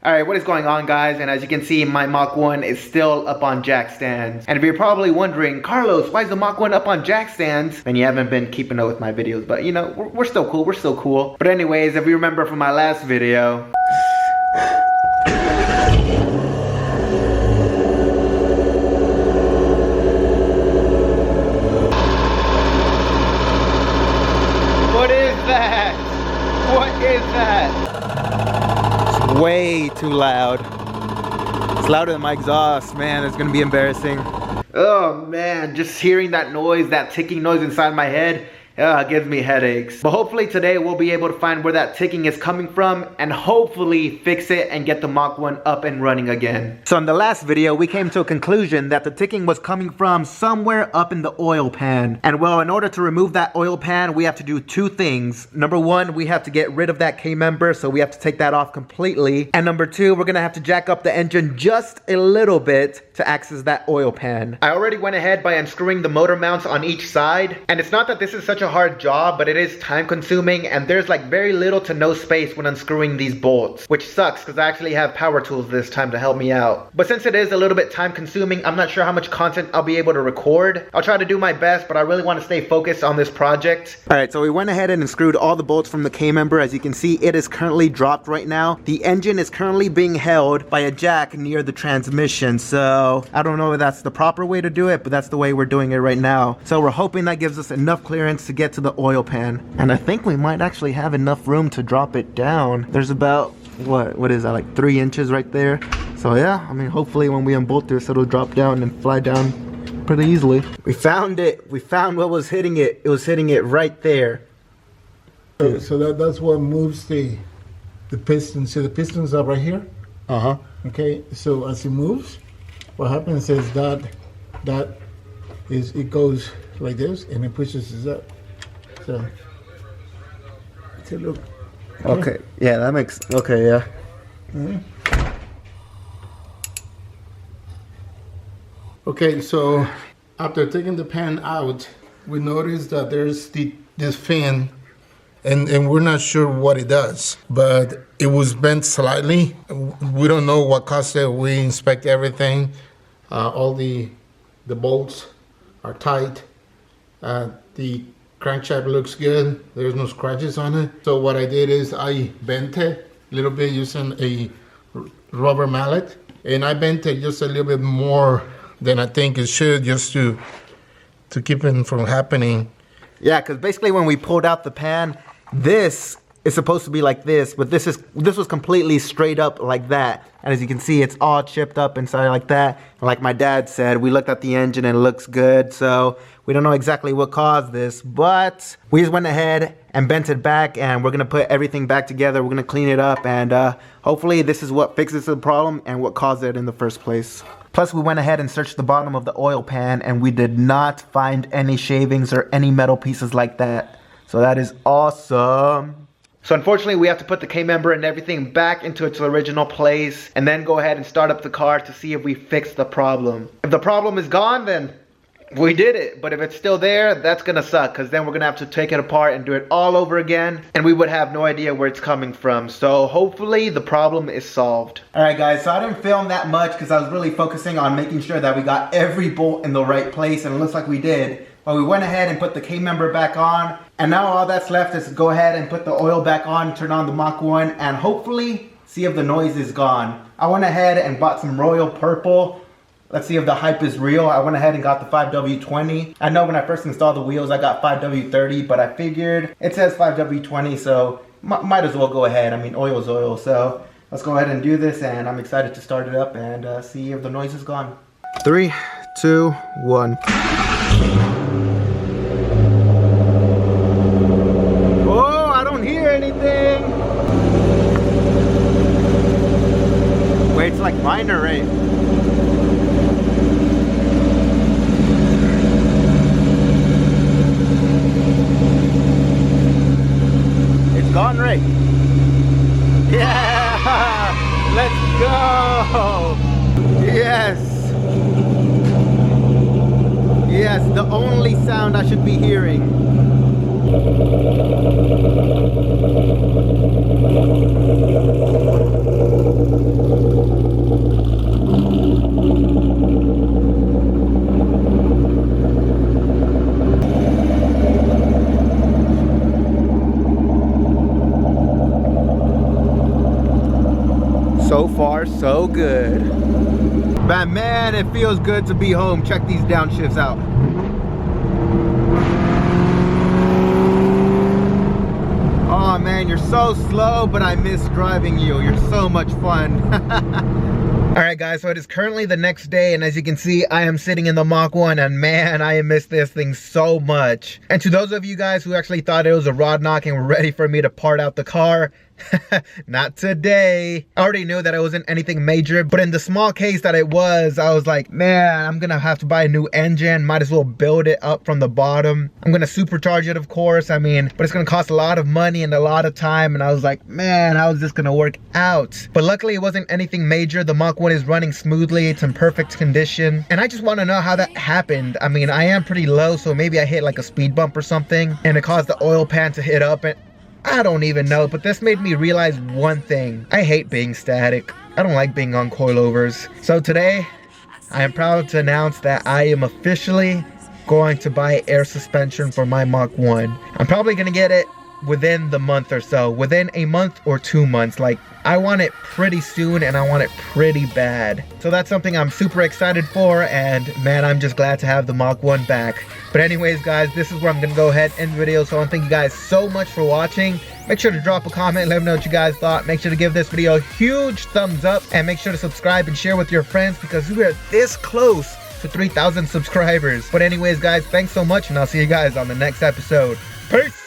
Alright, what is going on, guys? And as you can see, my Mach 1 is still up on jack stands. And if you're probably wondering, Carlos, why is the Mach 1 up on jack stands? Then you haven't been keeping up with my videos. But you know, we're still cool, we're still cool. But anyways, if you remember from my last video, what is that? What is that? It's way too loud. It's louder than my exhaust, man. It's gonna be embarrassing. Oh man, just hearing that noise, that ticking noise inside my head, it gives me headaches. But hopefully today we'll be able to find where that ticking is coming from and hopefully fix it and get the Mach 1 up and running again. So in the last video, we came to a conclusion that the ticking was coming from somewhere up in the oil pan. And well, in order to remove that oil pan, we have to do two things. Number one, we have to get rid of that K-member, so we have to take that off completely. And number two, we're gonna have to jack up the engine just a little bit to access that oil pan. I already went ahead by unscrewing the motor mounts on each side. And it's not that this is such a hard job, but it is time consuming and there's like very little to no space when unscrewing these bolts, which sucks because I actually have power tools this time to help me out. But since it is a little bit time consuming, I'm not sure how much content I'll be able to record. I'll try to do my best, but I really want to stay focused on this project. Alright, so we went ahead and unscrewed all the bolts from the K-member. As you can see, it is currently dropped right now. The engine is currently being held by a jack near the transmission, so I don't know if that's the proper way to do it, but that's the way we're doing it right now. So we're hoping that gives us enough clearance to get to the oil pan. And I think we might actually have enough room to drop it down. There's about, what is that, like 3 inches right there. So yeah, I mean, hopefully when we unbolt this, it'll drop down and fly down pretty easily. We found it. We found what was hitting it. It was hitting it right there. So that's what moves the piston. So the piston's up right here. Uh-huh. Okay, so as it moves, what happens is that it goes like this and it pushes us up. So take a look. Okay, yeah, that makes, okay, yeah. Mm-hmm. Okay, so after taking the pan out, we noticed that there's this fin, and we're not sure what it does, but it was bent slightly. We don't know what caused it. We inspect everything. All the bolts are tight. The crankshaft looks good. There's no scratches on it. So what I did is I bent it a little bit using a rubber mallet, and I bent it just a little bit more than I think it should, just to keep it from happening. Yeah, because basically when we pulled out the pan, this is supposed to be like this, but this was completely straight up like that. And as you can see, it's all chipped up inside like that. And like my dad said, we looked at the engine and it looks good. So we don't know exactly what caused this, but we just went ahead and bent it back, and we're gonna put everything back together. We're gonna clean it up, and hopefully this is what fixes the problem and what caused it in the first place. Plus, we went ahead and searched the bottom of the oil pan, and we did not find any shavings or any metal pieces like that. So that is awesome. So unfortunately, we have to put the K-member and everything back into its original place and then go ahead and start up the car to see if we fixed the problem. If the problem is gone, then we did it. But if it's still there, that's gonna suck, because then we're gonna have to take it apart and do it all over again, and we would have no idea where it's coming from. So hopefully the problem is solved. Alright guys, so I didn't film that much because I was really focusing on making sure that we got every bolt in the right place, and it looks like we did. But we went ahead and put the K-member back on, and now all that's left is to go ahead and put the oil back on, turn on the Mach 1, and hopefully see if the noise is gone. I went ahead and bought some Royal Purple. Let's see if the hype is real. I went ahead and got the 5W20. I know when I first installed the wheels, I got 5W30, but I figured it says 5W20, so might as well go ahead. I mean, oil is oil, so let's go ahead and do this, and I'm excited to start it up and see if the noise is gone. 3, 2, 1. Oh, I don't hear anything. Wait, it's like minor rate. Gone right. Yeah! Let's go! Yes! Yes, the only sound I should be hearing. So far, so good. But man, it feels good to be home. Check these downshifts out. Oh man, you're so slow, but I miss driving you. You're so much fun. Alright guys, so it is currently the next day, and as you can see, I am sitting in the Mach 1, and man, I miss this thing so much. And to those of you guys who actually thought it was a rod knock and were ready for me to part out the car, not today. I already knew that it wasn't anything major, but in the small case that it was, I was like, man, I'm gonna have to buy a new engine. Might as well build it up from the bottom. I'm gonna supercharge it, of course. I mean, but it's gonna cost a lot of money and a lot of time. And I was like, man, how is this gonna work out? But luckily, it wasn't anything major. The Mach 1 is running smoothly. It's in perfect condition. And I just want to know how that happened. I mean, I am pretty low, so maybe I hit like a speed bump or something, and it caused the oil pan to hit up, and I don't even know, but this made me realize one thing. I hate being static. I don't like being on coilovers. So today, I am proud to announce that I am officially going to buy air suspension for my Mach 1. I'm probably going to get it within the month or so. Within a month or 2 months. Like, I want it pretty soon, and I want it pretty bad. So that's something I'm super excited for, and man, I'm just glad to have the Mach 1 back. But anyways guys, this is where I'm gonna go ahead and end the video. So I want to thank you guys so much for watching. Make sure to drop a comment, let me know what you guys thought. Make sure to give this video a huge thumbs up, and make sure to subscribe and share with your friends, because we are this close to 3,000 subscribers. But anyways guys, thanks so much, and I'll see you guys on the next episode. Peace!